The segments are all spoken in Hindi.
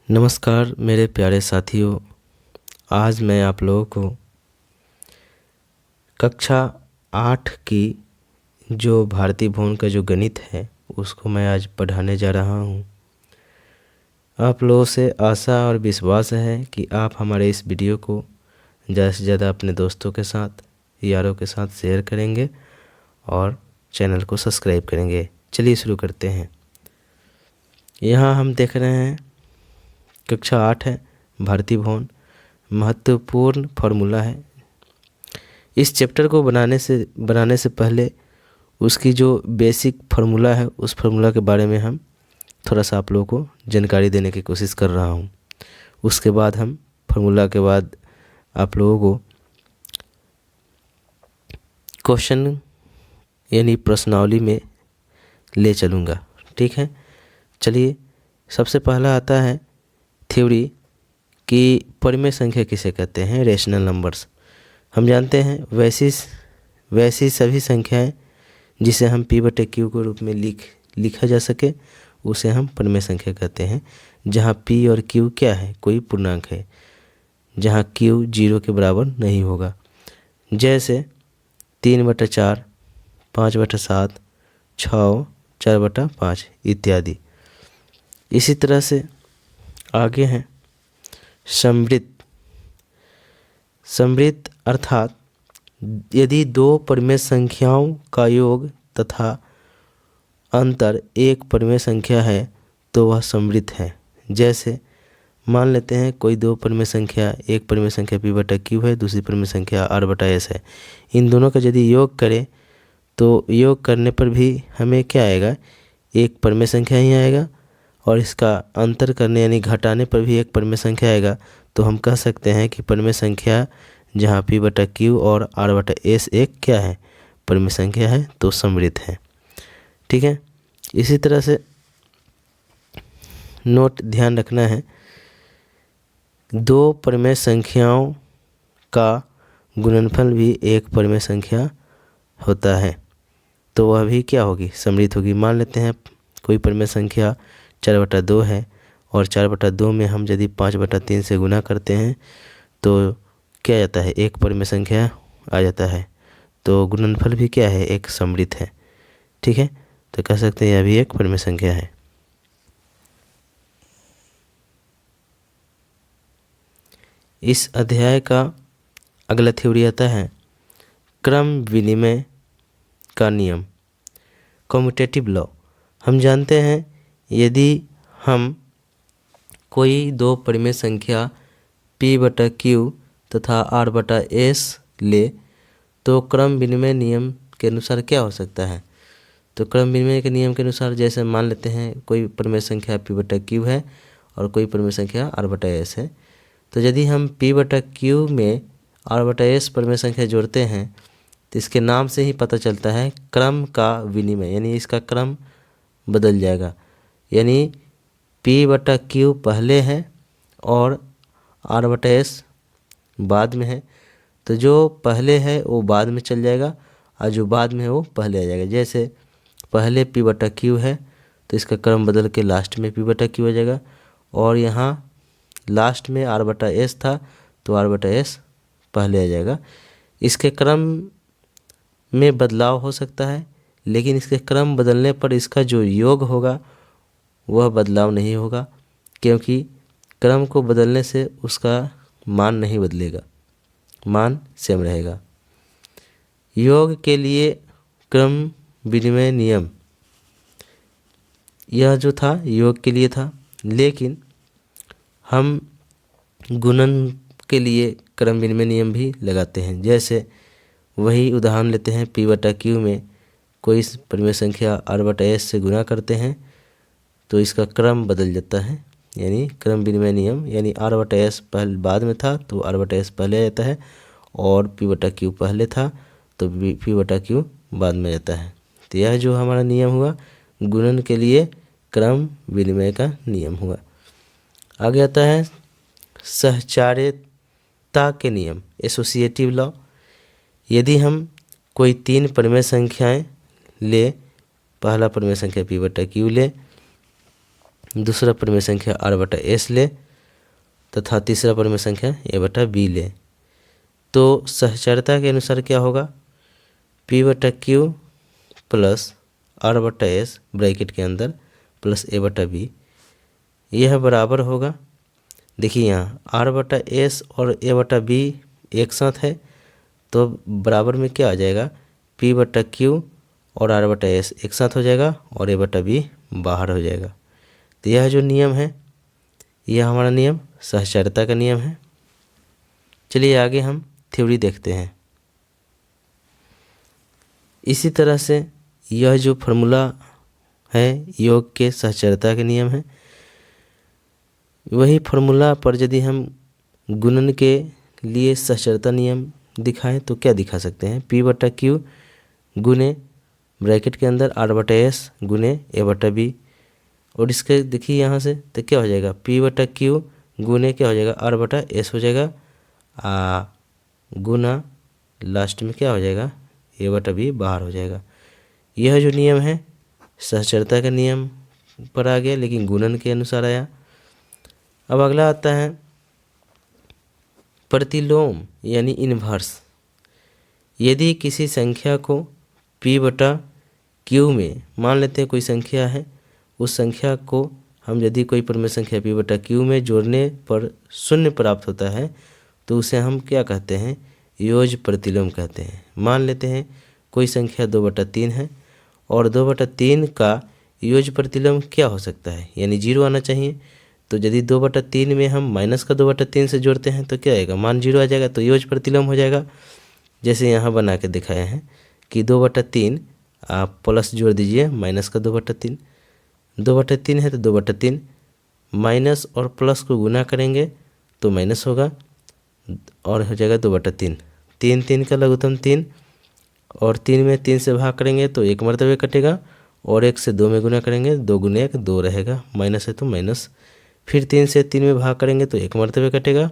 नमस्कार मेरे प्यारे साथियों। आज मैं आप लोगों को कक्षा 8 की जो भारतीय भवन का जो गणित है उसको मैं आज पढ़ाने जा रहा हूँ। आप लोगों से आशा और विश्वास है कि आप हमारे इस वीडियो को ज़्यादा से ज़्यादा अपने दोस्तों के साथ, यारों के साथ शेयर करेंगे और चैनल को सब्सक्राइब करेंगे। चलिए शुरू करते हैं। यहाँ हम देख रहे हैं कक्षा 8 है, भारतीय भवन। महत्वपूर्ण फार्मूला है। इस चैप्टर को बनाने से पहले उसकी जो बेसिक फार्मूला है उस फार्मूला के बारे में हम थोड़ा सा आप लोगों को जानकारी देने की कोशिश कर रहा हूँ। उसके बाद हम फार्मूला के बाद आप लोगों को क्वेश्चन यानी प्रश्नावली में ले चलूँगा। ठीक है, चलिए। सबसे पहला आता है थ्योरी कि परिमेय संख्या किसे कहते हैं, रेशनल नंबर्स। हम जानते हैं वैसी सभी संख्याएं जिसे हम p/q के रूप में लिखा जा सके उसे हम परिमेय संख्या कहते हैं। जहां p और q क्या है, कोई पूर्णांक है, जहां q 0 के बराबर नहीं होगा। जैसे 3/4, 5/7, 6, 4/5 इत्यादि। इसी तरह से आगे हैं समृद्ध अर्थात यदि दो परिमेय संख्याओं का योग तथा अंतर एक परिमेय संख्या है तो वह समृद्ध है। जैसे मान लेते हैं कोई दो परिमेय संख्या, एक परिमेय संख्या p/q है, दूसरी परिमेय संख्या r/s है। इन दोनों का यदि योग करें तो योग करने पर भी हमें क्या आएगा, एक परिमेय संख्या ही आएगा, और इसका अंतर करने यानी घटाने पर भी एक परिमेय संख्या आएगा। तो हम कह सकते हैं कि परिमेय संख्या जहाँ p/q और r/s एक क्या है, परिमेय संख्या है, तो समृद्ध है। ठीक है, इसी तरह से नोट ध्यान रखना है, दो परिमेय संख्याओं का गुणनफल भी एक परिमेय संख्या होता है तो वह भी क्या होगी, समृद्ध होगी। मान लेते हैं कोई परिमेय संख्या 4/2 है और 4/2 में हम यदि 5/3 से गुना करते हैं तो क्या जाता है, एक परिमेय संख्या आ जाता है। तो गुणनफल भी क्या है, एक समृद्ध है। ठीक है, तो कह सकते हैं यह भी एक परिमेय संख्या है। इस अध्याय का अगला थ्योरी आता है क्रम विनिमय का नियम, कम्यूटेटिव लॉ। हम जानते हैं यदि हम कोई दो परिमेय संख्या p/q तथा r/s ले तो क्रम विनिमय नियम के अनुसार क्या हो सकता है। तो क्रम विनिमय के नियम के अनुसार जैसे मान लेते हैं कोई परिमेय संख्या p/q है और कोई परिमेय संख्या r/s है। तो यदि हम p/q में r/s परिमेय संख्या जोड़ते हैं तो इसके नाम से ही पता चलता है क्रम का विनिमय, यानी इसका क्रम बदल जाएगा। यानी p/q पहले है और r/s बाद में है, तो जो पहले है वो बाद में चल जाएगा और जो बाद में है वो पहले आ जाएगा। जैसे पहले p/q है तो इसका क्रम बदल के लास्ट में p/q आ जाएगा, और यहाँ लास्ट में r/s था तो r/s पहले आ जाएगा। इसके क्रम में बदलाव हो सकता है, लेकिन इसके क्रम बदलने पर इसका जो योग होगा वह बदलाव नहीं होगा, क्योंकि क्रम को बदलने से उसका मान नहीं बदलेगा, मान सेम रहेगा। योग के लिए क्रम विनिमय नियम यह जो था योग के लिए था, लेकिन हम गुणन के लिए क्रम विनिमय नियम भी लगाते हैं। जैसे वही उदाहरण लेते हैं, p/q में कोई परिमेय संख्या r/s से गुना करते हैं तो इसका क्रम बदल जाता है, यानी क्रम विनिमय नियम, यानी r/s पहले बाद में था तो r/s पहले आ जाता है, और p/q पहले था तो p/q बाद में आता है। तो यह जो हमारा नियम हुआ गुणन के लिए क्रम विनिमय का नियम हुआ। आगे आता है सहचार्यता के नियम, एसोसिएटिव लॉ। यदि हम कोई तीन परिमेय संख्याएं ले, पहला परिमेय संख्या p/q ले दूसरा परिमेय संख्या r बटा s ले तथा तीसरा परिमेय संख्या a बटा b ले, तो सहचरता के अनुसार क्या होगा, p बटा q प्लस r बटा s ब्रैकेट के अंदर प्लस a बटा b, यह बराबर होगा, देखिए यहाँ r बटा s और a बटा b एक साथ है तो बराबर में क्या आ जाएगा, p बटा q और r बटा s एक साथ हो जाएगा और a बटा b बाहर हो जाएगा। तो यह जो नियम है यह हमारा नियम सहचरता का नियम है। चलिए आगे हम थ्योरी देखते हैं। इसी तरह से यह जो फॉर्मूला है योग के सहचरता के नियम है, वही फॉर्मूला पर यदि हम गुणन के लिए सहचरता नियम दिखाएं तो क्या दिखा सकते हैं, p बटा q गुने ब्रैकेट के अंदर r बटा s गुने a बटा b, और इसके देखिए यहाँ से तो क्या हो जाएगा, p बटा q गुने क्या हो जाएगा, r बटा s हो जाएगा, गुना लास्ट में क्या हो जाएगा, a बटा b बाहर हो जाएगा। यह जो नियम है सहचरता का नियम पर आ गया, लेकिन गुणन के अनुसार आया। अब अगला आता है प्रतिलोम यानी इन्वर्स। यदि किसी संख्या को p बटा q में, मान लेते हैं कोई संख्या है, उस संख्या को हम यदि कोई परिमेय संख्या p बटा q में जोड़ने पर शून्य प्राप्त होता है तो उसे हम क्या कहते हैं, योज प्रतिलोम कहते हैं। मान लेते हैं कोई संख्या 2/3 है और 2/3 का योज प्रतिलोम क्या हो सकता है, यानी 0 आना चाहिए। तो यदि 2/3 में हम माइनस का 2/3 से जोड़ते हैं तो क्या आएगा, मान 0 आ जाएगा, तो योज प्रतिलोम हो जाएगा। जैसे यहाँ बना के दिखाए हैं कि 2/3 आप प्लस जोड़ दीजिए माइनस का 2/3, 2/3 है तो 2/3 माइनस और प्लस को गुना करेंगे तो माइनस होगा और हो जाएगा 2/3, 3 3 का लघुत्तम 3, और 3 में 3 से भाग करेंगे तो 1 मरतबे कटेगा, और 1 से 2 में गुना करेंगे 2 गुने 1 2 रहेगा, माइनस है तो माइनस, फिर 3 से 3 में भाग करेंगे तो 1 मरतबे कटेगा,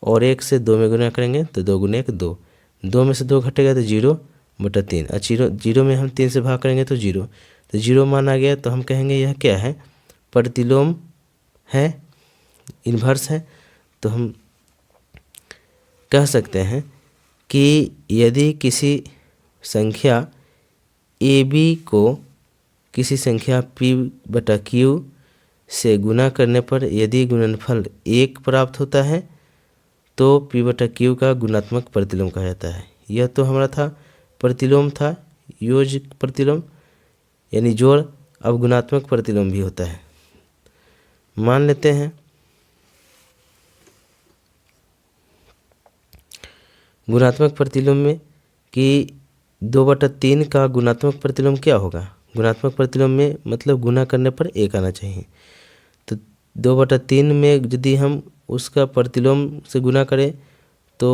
और 1 से 2 में गुना करेंगे तो 2 गुने 1 2, 2 में से 2 घटेगा तो 0/3, और 0 में हम 3 से भाग करेंगे तो 0, तो 0 मान आ गया। तो हम कहेंगे यह क्या है, प्रतिलोम है, इन्वर्स है। तो हम कह सकते हैं कि यदि किसी संख्या AB को किसी संख्या p बटा q से गुना करने पर यदि गुणनफल 1 प्राप्त होता है तो p बटा q का गुणात्मक प्रतिलोम कहा जाता है। यह तो हमारा था प्रतिलोम था, योज प्रतिलोम यानी जोड़। अब गुणात्मक प्रतिलोम भी होता है। मान लेते हैं गुणात्मक प्रतिलोम में कि 2/3 का गुणात्मक प्रतिलोम क्या होगा, गुणात्मक प्रतिलोम में मतलब गुना करने पर 1 आना चाहिए। तो 2/3 में यदि हम उसका प्रतिलोम से गुना करें तो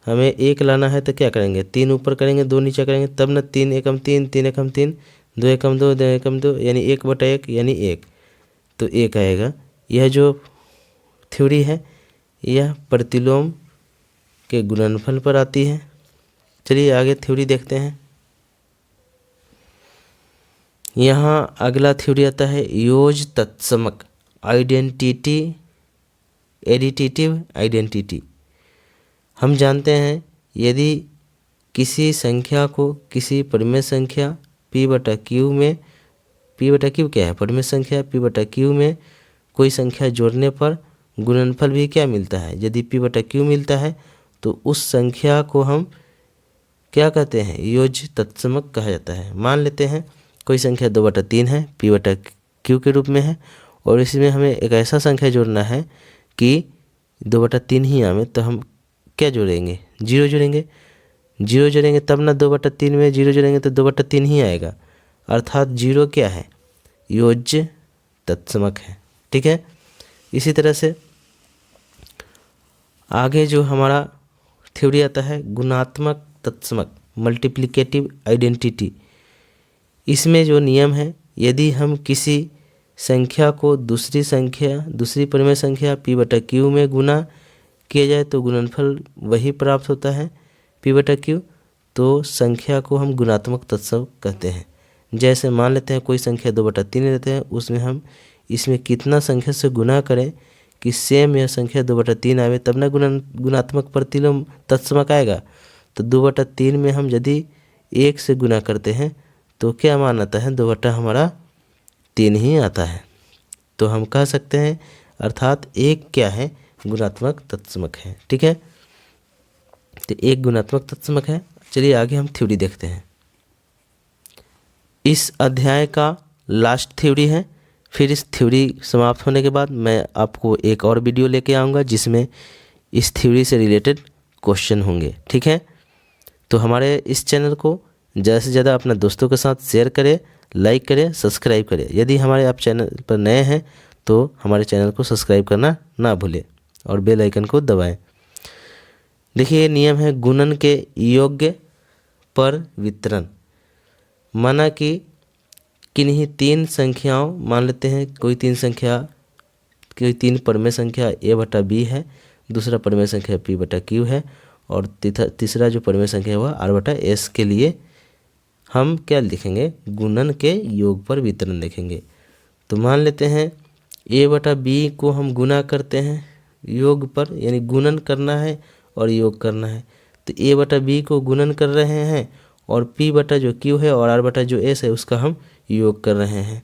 हमें 1 लाना है, तो क्या करेंगे, 3 ऊपर करेंगे 2 नीचे करेंगे, तब ना 3 एकम 3 3 एकम 3 2 एकम 2 2 एकम 2 यानी 1/1 यानी 1, तो 1 आएगा। यह जो थ्योरी है यह प्रतिलोम के गुणनफल पर आती है। चलिए आगे थ्योरी देखते हैं। यहाँ अगला थ्योरी आता है योज तत्समक आइडेंटिटी, एडिटिव आइडेंटिटी। हम जानते हैं यदि किसी संख्या को किसी परिमेय संख्या p बटा q में, p बटा q क्या है, परिमेय संख्या p बटा q में कोई संख्या जोड़ने पर गुणनफल भी क्या मिलता है, यदि p बटा q मिलता है तो उस संख्या को हम क्या कहते हैं, योज तत्समक कहा जाता है। मान लेते हैं कोई संख्या 2/3 है, p बटा q के रूप में है, और इसमें हमें एक ऐसा संख्या जोड़ना है कि 2/3 ही आवे, तो हम क्या जोड़ेंगे, 0 जोड़ेंगे, 0 जोड़ेंगे तब ना 2/3 में 0 जोड़ेंगे तो 2/3 ही आएगा, अर्थात 0 क्या है, योज्य तत्समक है। ठीक है। इसी तरह से आगे जो हमारा थ्योरी आता है गुणात्मक तत्समक मल्टीप्लिकेटिव आइडेंटिटी। इसमें जो नियम है, यदि हम किसी संख्या को दूसरी परिमेय संख्या p बटा q में गुना किया जाए तो गुणनफल वही प्राप्त होता है p बटा q, तो संख्या को हम गुणात्मक तत्समक कहते हैं। जैसे मान लेते हैं कोई संख्या 2/3 लेते हैं, उसमें हम इसमें कितना संख्या से गुना करें कि सेम यह संख्या 2/3 आवे, तब ना गुणात्मक प्रतिलोम तत्समक आएगा। तो 2/3 में हम यदि 1 से गुना करते हैं तो क्या मान आता है, 2/3 ही आता है। तो हम कह सकते हैं अर्थात 1 क्या है, गुणात्मक तत्समक है। ठीक है, तो 1 गुणात्मक तत्समक है। चलिए आगे हम थ्योरी देखते हैं। इस अध्याय का लास्ट थ्योरी है। फिर इस थ्योरी समाप्त होने के बाद मैं आपको एक और वीडियो लेके आऊँगा जिसमें इस थ्योरी से रिलेटेड क्वेश्चन होंगे। ठीक है, तो हमारे इस चैनल को ज़्यादा से ज़्यादा अपने दोस्तों के साथ शेयर करें, लाइक करें, सब्सक्राइब करें। यदि हमारे आप चैनल पर नए हैं तो हमारे चैनल को सब्सक्राइब करना ना भूलें और बेल आइकन को दबाएं। देखिए ये नियम है गुणन के योग्य पर वितरण। माना कि किन्हीं 3 संख्याओं, मान लेते हैं कोई 3 परमेय संख्या a/b है, दूसरा परमेय संख्या p/q है और तीसरा जो परमेय संख्या है वह r/s के लिए हम क्या लिखेंगे, गुणन के योग पर वितरण लिखेंगे। तो मान लेते हैं a/b को हम गुना करते हैं योग पर, यानी गुणन करना है और योग करना है। तो a/b को गुणन कर रहे हैं और p/q है और r/s है उसका हम योग कर रहे हैं।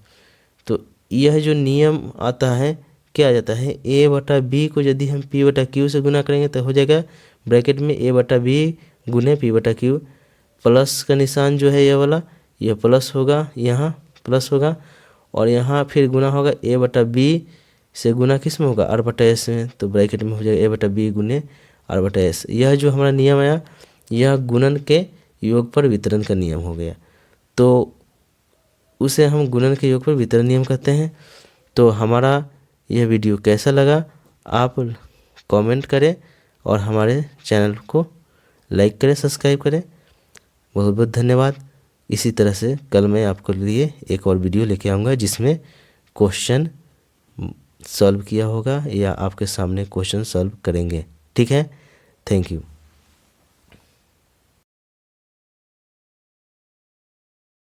तो यह जो नियम आता है क्या आ जाता है, a/b को यदि हम p/q से गुना करेंगे तो हो जाएगा ब्रैकेट में a/b गुने p/q, प्लस का निशान जो है ये वाला, यह प्लस होगा, यहाँ प्लस होगा और यहाँ फिर गुना होगा a/b से गुना किस में होगा, r/s में। तो ब्रैकेट में हो जाएगा a/b गुने r/s। यह जो हमारा नियम आया यह गुणन के योग पर वितरण का नियम हो गया। तो उसे हम गुणन के योग पर वितरण नियम कहते हैं। तो हमारा यह वीडियो कैसा लगा आप कमेंट करें और हमारे चैनल को लाइक करें, सब्सक्राइब करें। बहुत बहुत धन्यवाद। इसी तरह से कल मैं आपके लिए एक और वीडियो लेके आऊँगा जिसमें क्वेश्चन सॉल्व किया होगा या आपके सामने क्वेश्चन सॉल्व करेंगे। ठीक है, थैंक यू।